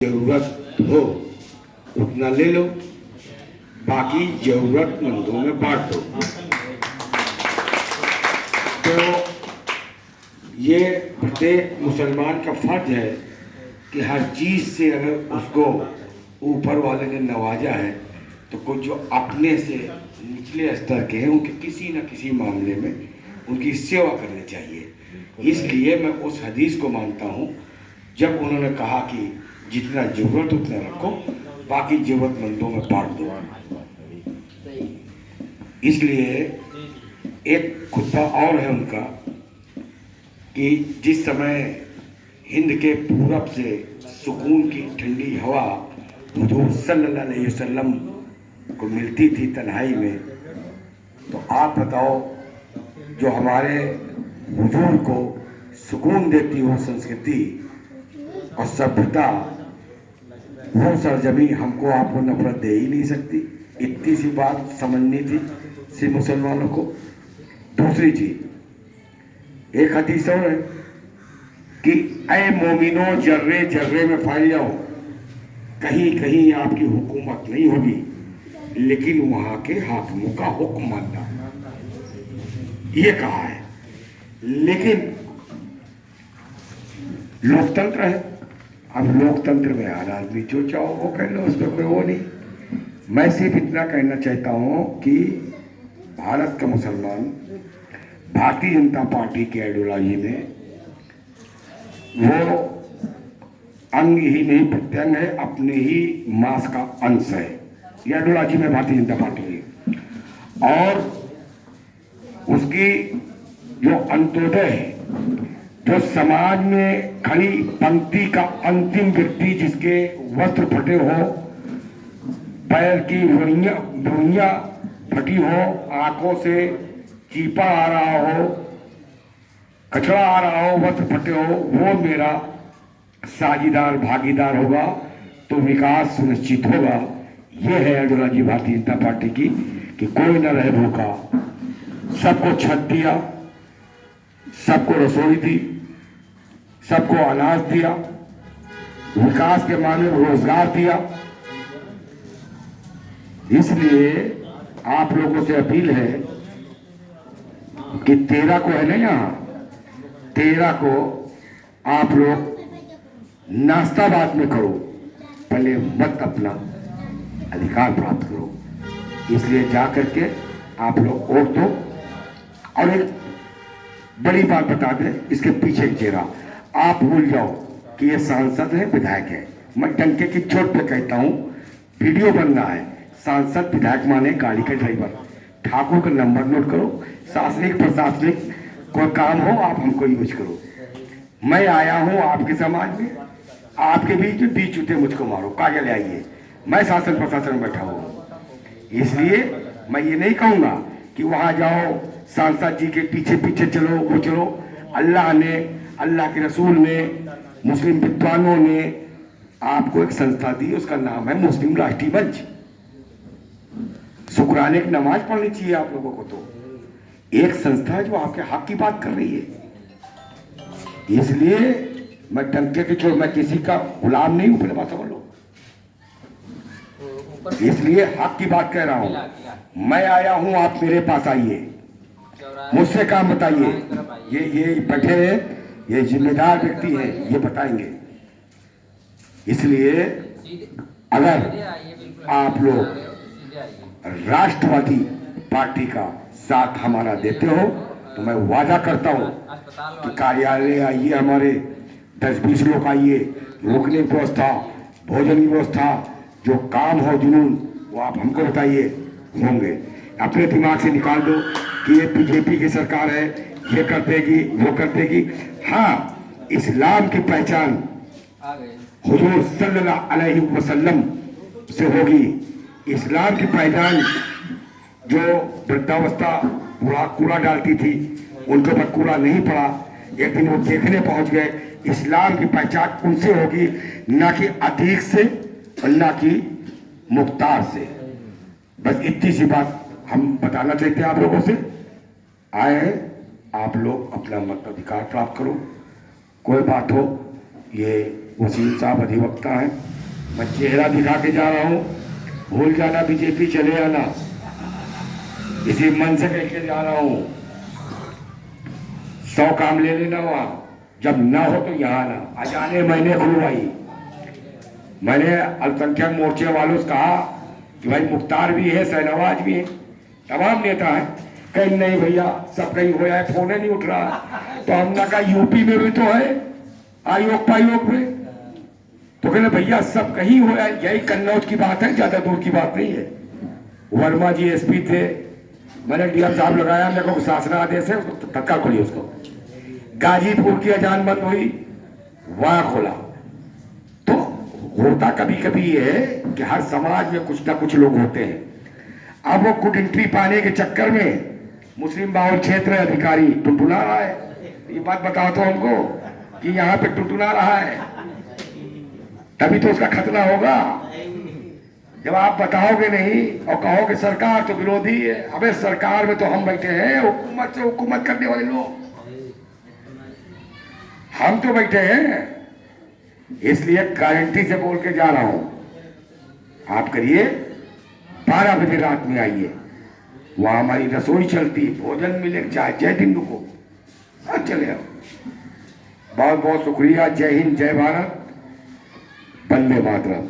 जरूरत हो उतना ले लो, बाकी जरूरतमंदों में बांट दो। तो ये प्रत्येक मुसलमान का फर्ज है कि हर चीज़ से अगर उसको ऊपर वाले ने नवाजा है तो कुछ जो अपने से निचले स्तर के हैं उनके किसी न किसी मामले में उनकी सेवा करनी चाहिए। इसलिए मैं उस हदीस को मानता हूँ जब उन्होंने कहा कि जितना जरूरत उतना रखो, बाकी जरूरतमंदों में बांट दो। इसलिए एक खुतबा और है उनका कि जिस समय हिंद के पूरब से सुकून की ठंडी हवा हुजूर सल्लल्लाहु अलैहि वसल्लम को मिलती थी तन्हाई में, तो आप बताओ जो हमारे हुजूर को सुकून देती हो संस्कृति और सभ्यता, वो सरजमी हमको आपको नफरत दे ही नहीं सकती। इतनी सी बात समझनी थी सिर्फ मुसलमानों को। दूसरी चीज एक हदीस और है कि ऐ मोमिनो जर्रे जर्रे में फैल जाओ, कहीं कहीं आपकी हुकूमत नहीं होगी लेकिन वहां के हाकिमों का हुक्म मानना, ये कहा है। लेकिन लोकतंत्र है, अब लोकतंत्र में हर आदमी जो चाहो वो कह लो, उसमें कोई वो नहीं। मैं सिर्फ इतना कहना चाहता हूँ कि भारत का मुसलमान भारतीय जनता पार्टी की आइडियोलॉजी में वो अंग ही नहीं प्रत्यंग है, अपने ही मांस का अंश है। ये आइडियोलॉजी में भारतीय जनता पार्टी की, और उसकी जो अंत्योदय है, जो समाज में खड़ी पंक्ति का अंतिम व्यक्ति जिसके वस्त्र फटे हो, पैर की रुइयां फटी हो, आंखों से चीपा आ रहा हो, कचरा आ रहा हो, वस्त्र फटे हो, वो मेरा साझीदार भागीदार होगा तो विकास सुनिश्चित होगा। यह है आइडियोलॉजी भारतीय जनता पार्टी की कि कोई न रहे भूखा, सबको छत दिया, सबको रसोई दी, सबको अनाज दिया, विकास के मामले में रोजगार दिया। इसलिए आप लोगों से अपील है कि 13 को है ना, यहाँ 13 को आप लोग नाश्ता बाद में करो, पहले मत अपना अधिकार प्राप्त करो। इसलिए जा करके आप लोग वोट दो। और एक बड़ी बात बता दें, इसके पीछे एक चेहरा आप भूल जाओ कि ये सांसद है, विधायक है। मैं टंके की चोट पे कहता हूँ, वीडियो बन रहा है, सांसद विधायक माने गाड़ी का ड्राइवर। ठाकुर का नंबर नोट करो, शासनिक प्रशासनिक कोई काम हो आप हमको यूज करो। मैं आया हूँ आपके समाज में, आपके बीच में 20 जूते मुझको मारो, कागज ले आइए, मैं शासन प्रशासन में बैठा हूँ। इसलिए मैं ये नहीं कहूँगा कि वहाँ जाओ सांसद जी के पीछे पीछे चलो, वो चलो। अल्लाह ने, अल्लाह के रसूल ने, मुस्लिम विद्वानों ने आपको एक संस्था दी, उसका नाम है मुस्लिम राष्ट्रीय मंच। शुक्राने की नमाज पढ़नी चाहिए आप लोगों को। तो एक संस्था है जो आपके हक की बात कर रही है। इसलिए मैं टंके के छोड़, मैं किसी का गुलाम नहीं हूं, पहले बात समझ लो। इसलिए हक की बात कह रहा हूं। मैं आया हूं, आप मेरे पास आइए, मुझसे काम बताइए। ये बैठे हैं, ये जिम्मेदार व्यक्ति हैं, ये बताएंगे। इसलिए अगर आप लोग राष्ट्रवादी पार्टी का साथ हमारा देते हो तो मैं वादा करता हूं कि कार्यालय आइए, हमारे 10-20 लोग आइए, रुकने की व्यवस्था, भोजन की व्यवस्था, जो काम हो जुनून वो आप हमको बताइए, होंगे। अपने दिमाग से निकाल दो कि ये बीजेपी की सरकार है, ये कर देगी, वो कर देगी। हाँ, इस्लाम की पहचान हुजूर सल्लल्लाहु अलैहि वसल्लम से होगी। इस्लाम की पहचान जो वृद्धावस्था कूड़ा डालती थी, उनके ऊपर कूड़ा नहीं पड़ा, एक दिन वो देखने पहुंच गए। इस्लाम की पहचान उनसे होगी, ना कि अतीक से और ना कि मुख्तार से। बस इतनी सी बात हम बताना चाहते हैं आप लोगों से। आए, आप लोग अपना मताधिकार प्राप्त करो। कोई बात हो, ये वसीम साहब अधिवक्ता हैं। मैं चेहरा दिखा के जा रहा हूँ, भूल जाना बीजेपी चले आना, इसी मन से कह के जा रहा हूँ। 100 काम ले लेना वहाँ, जब ना हो तो यहाँ आना। अजाने मैंने खुलवाई, मैंने अल्पसंख्यक मोर्चे वालों से कहा कि भाई मुख्तार भी है, शहनवाज भी है, तमाम नेता है। कहीं नहीं भैया, सब कहीं हो है, फोन नहीं उठ रहा। तो हमने कहा यूपी में भी तो है आयोग पायोग में, तो कहले भैया सब कहीं हो है, यही कन्नौज की बात है, ज्यादा दूर की बात नहीं है। वर्मा जी एसपी थे, मैंने डीएम साहब लगाया, मेरे को शासनादेश है, उसको तत्काल खोलिए उसको। गाजीपुर की अजान बंद हुई, वहां खोला। तो होता कभी कभी ये है कि हर समाज में कुछ ना कुछ लोग होते हैं। अब वो गुड एंट्री पाने के चक्कर में मुस्लिम बाहुल क्षेत्र अधिकारी टुनटुना रहा है। ये बात बताओ तो हमको कि यहाँ पे टुनटुना रहा है, तभी तो उसका खतरा होगा। जब आप बताओगे नहीं और कहोगे सरकार तो विरोधी है, अबे सरकार में तो हम बैठे हैं, हुकूमत से हुकूमत करने वाले लोग हम तो बैठे हैं। इसलिए गारंटी से बोल के जा रहा हूं, आप करिए 12 बजे रात में आइए, वहां हमारी रसोई चलती, भोजन मिले, चाहे जय हिंदू को सब चले। बहुत बहुत शुक्रिया। जय हिंद, जय भारत, वंदे मातरम।